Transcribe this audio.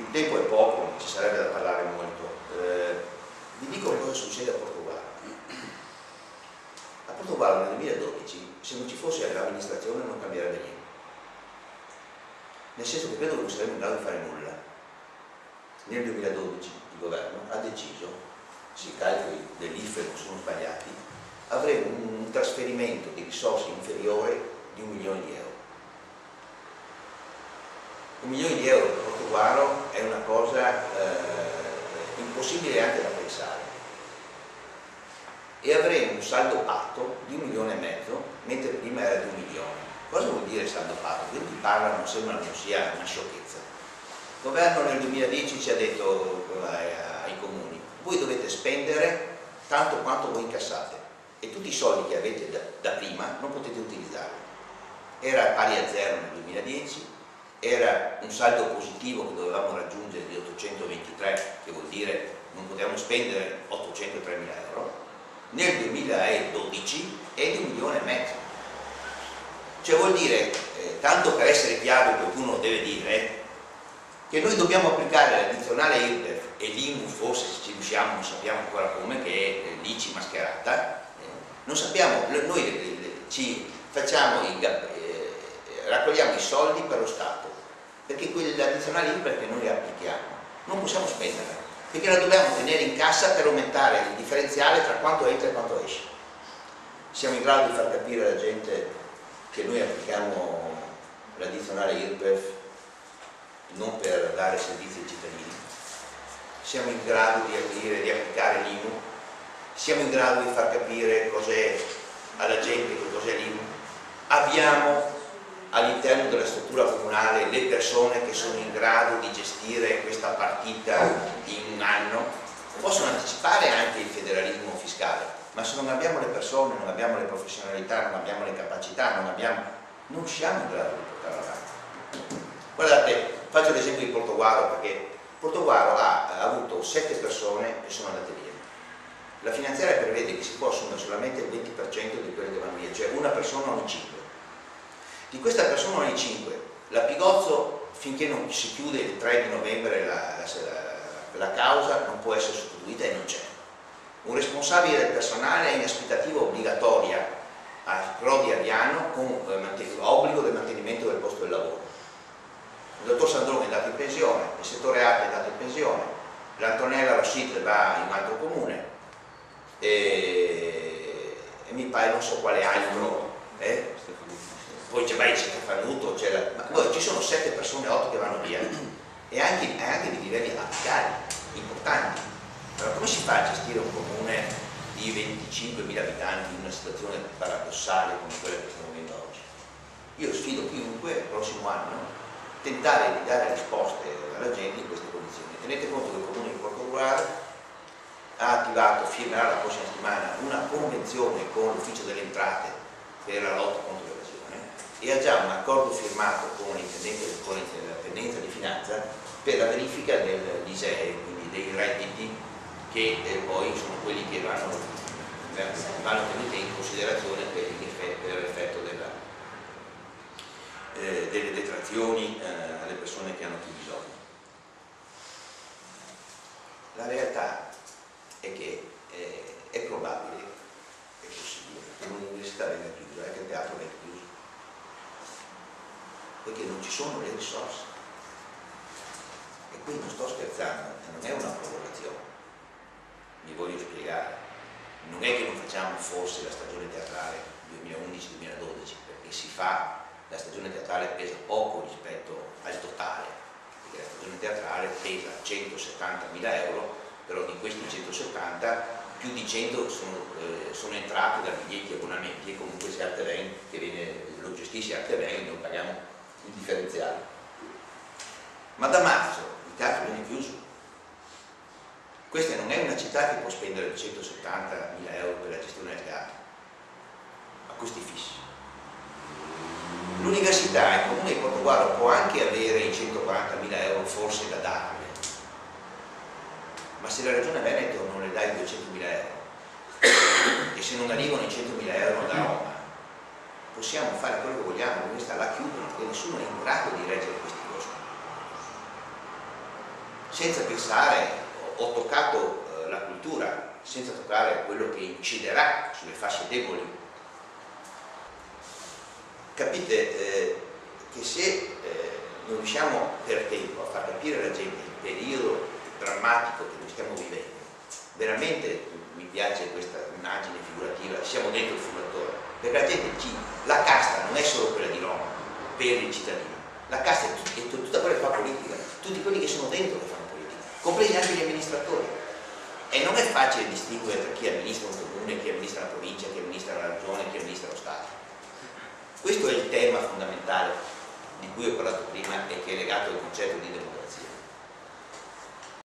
il tempo è poco, ci sarebbe da parlare molto. Vi dico cosa succede a Portogallo. A Portogallo nel 2012, se non ci fosse l'amministrazione, non cambierebbe niente. Nel senso che credo che non saremmo in grado di fare nulla. Nel 2012 il governo ha deciso, se i calcoli dell'IFE non sono sbagliati, avremo un trasferimento di risorse inferiore di 1 milione di euro. 1 milione di euro per Portogallo è una cosa impossibile anche da pensare. E avremo un saldo patto di 1,5 milioni, mentre prima era di 1 milione. Cosa vuol dire saldo patto? Quelli che parlano sembra non sia una sciocchezza. Il governo nel 2010 ci ha detto ai comuni: voi dovete spendere tanto quanto voi incassate e tutti i soldi che avete da prima non potete utilizzarli. Era pari a zero nel 2010, era un saldo positivo che dovevamo raggiungere di 823, che vuol dire non potevamo spendere 803.000 euro. Nel 2012 è di 1,5 milioni. Cioè vuol dire, tanto per essere chiaro, qualcuno deve dire che noi dobbiamo applicare l'addizionale IRPEF e l'IMU, forse se ci riusciamo, non sappiamo ancora come, che è l'ICI mascherata, non sappiamo, noi ci facciamo raccogliamo i soldi per lo Stato, perché quell'addizionale IRPEF che noi applichiamo non possiamo spendere, perché la dobbiamo tenere in cassa per aumentare il differenziale tra quanto entra e quanto esce. Siamo in grado di far capire alla gente che noi applichiamo l'addizionale IRPEF non per dare servizi ai cittadini, siamo in grado di applicare l'IMU, siamo in grado di far capire cos'è alla gente che cos'è l'IMU, abbiamo all'interno della struttura comunale le persone che sono in grado di gestire questa partita in un anno, possono anticipare anche il federalismo fiscale, ma se non abbiamo le persone, non abbiamo le professionalità, non abbiamo le capacità, non siamo in grado di portarlo avanti. Guardate, faccio l'esempio di Portogallo, perché Portogallo ha avuto 7 persone che sono andate via. La finanziaria prevede che si può assumere solamente il 20% di quelle che vanno via, cioè una persona ogni 5. Di questa persona ogni 5, la Pigozzo, finché non si chiude il 3 di novembre la causa, non può essere sostituita e non c'è. Un responsabile del personale è in aspettativa obbligatoria a Rodi Aviano con obbligo del mantenimento del posto del lavoro. Il dottor Sandrone è andato in pensione, il settore arte è andato in pensione, l'Antonella Rossit va in un altro comune e mi pare non so quale altro, poi c'è Stefanuto, poi ci sono 7 persone, 8 che vanno via e anche di livelli apicali importanti. Allora come si fa a gestire un comune di 25.000 abitanti in una situazione paradossale come quella che stiamo vivendo oggi? Io sfido chiunque il prossimo anno tentare di dare risposte alla gente in queste condizioni. Tenete conto che il Comune di Portogallo ha attivato, firmerà la prossima settimana, una convenzione con l'Ufficio delle Entrate per la lotta contro l'evasione e ha già un accordo firmato con l'Intendenza di Finanza per la verifica dell'ISEE, quindi dei redditi che poi sono quelli che vanno tenuti in considerazione per effetto delle detrazioni alle persone che hanno più bisogno. La realtà è che è probabile, è possibile, che un'università venga chiusa e che il teatro venga chiuso, perché non ci sono le risorse. E qui non sto scherzando, non è una provocazione, mi voglio spiegare. Non è che non facciamo forse la stagione teatrale 2011-2012, perché si fa. La stagione teatrale pesa poco rispetto al totale, perché la stagione teatrale pesa 170.000 euro, però di questi 170 più di 100 sono entrate da biglietti e abbonamenti e comunque se Arte che lo gestisce Arte noi paghiamo il differenziale. Ma da marzo il teatro viene chiuso. Questa non è una città che può spendere 170.000 euro per la gestione del teatro, a costi fissi. L'università, il Comune di Portogallo può anche avere i 140.000 euro forse da darle, ma se la Regione Veneto non le dà i 200.000 euro e se non arrivano i 100.000 euro da Roma, possiamo fare quello che vogliamo, l'università la chiudono e nessuno è in grado di reggere questi costi. senza pensare, ho toccato la cultura, senza toccare quello che inciderà sulle fasce deboli. Capite che se non riusciamo per tempo a far capire alla gente il periodo drammatico che noi stiamo vivendo, veramente mi piace questa immagine figurativa, siamo dentro il frullatore, perché la gente la casta non è solo quella di Roma per il cittadino, la casta è tutta quella che fa politica, tutti quelli che sono dentro che fanno politica, compresi anche gli amministratori. E non è facile distinguere tra chi amministra un comune, chi amministra la provincia, chi amministra la regione, chi amministra lo Stato. Questo è il tema fondamentale di cui ho parlato prima e che è legato al concetto di democrazia.